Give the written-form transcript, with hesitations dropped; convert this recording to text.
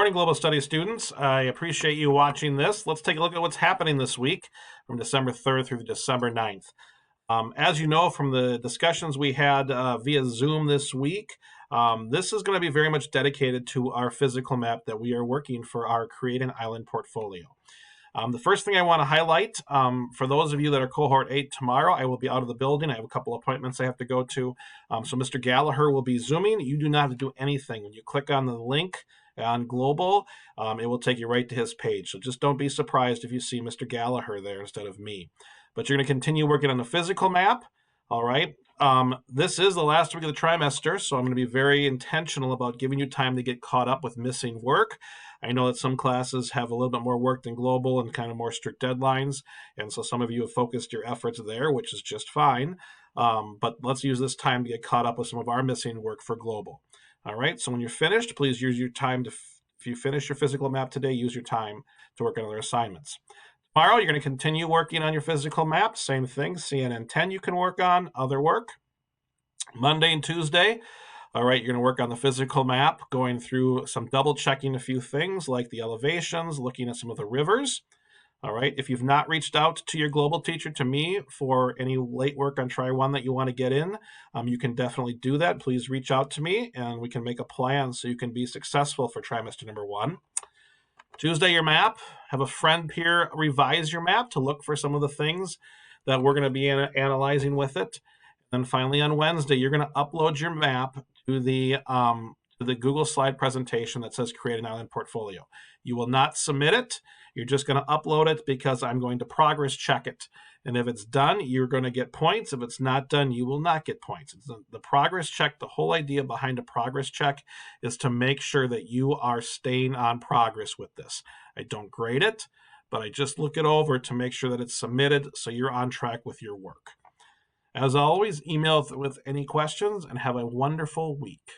morning, Global Studies students. I appreciate you watching this. Let's take a look at what's happening this week from December 3rd through December 9th. As you know from the discussions we had via Zoom this week, this is going to be very much dedicated to our physical map that we are working for our Create an Island portfolio. The first thing I want to highlight, for those of you that are cohort 8 tomorrow, I will be out of the building. I have a couple appointments I have to go to. So Mr. Gallagher will be Zooming. You do not have to do anything. When you click on the link on Global, it will take you right to his page. So just don't be surprised if you see Mr. Gallagher there instead of me. But you're going to continue working on the physical map. All right. This is the last week of the trimester, so I'm going to be very intentional about giving you time to get caught up with missing work. I know that some classes have a little bit more work than Global and kind of more strict deadlines, and so some of you have focused your efforts there, which is just fine. But let's use this time to get caught up with some of our missing work for Global. All right, so when you're finished, please use your time to, if you finish your physical map today, use your time to work on other assignments. Tomorrow, you're going to continue working on your physical map. Same thing, CNN 10 you can work on, other work. Monday and Tuesday, all right, you're going to work on the physical map, going through some double checking a few things like the elevations, looking at some of the rivers. All right, if you've not reached out to your Global teacher, to me, for any late work on Try 1 that you want to get in, you can definitely do that. Please reach out to me and we can make a plan so you can be successful for trimester number 1. Tuesday, your map. Have a friend peer revise your map to look for some of the things that we're going to be analyzing with it. And finally, on Wednesday, you're going to upload your map to the Google slide presentation that says Create an Island Portfolio. You will not submit it. You're just going to upload it because I'm going to progress check it. And if it's done, you're going to get points. If it's not done, you will not get points. It's the progress check, the whole idea behind a progress check is to make sure that you are staying on progress with this. I don't grade it, but I just look it over to make sure that it's submitted so you're on track with your work. As always, email with any questions and have a wonderful week.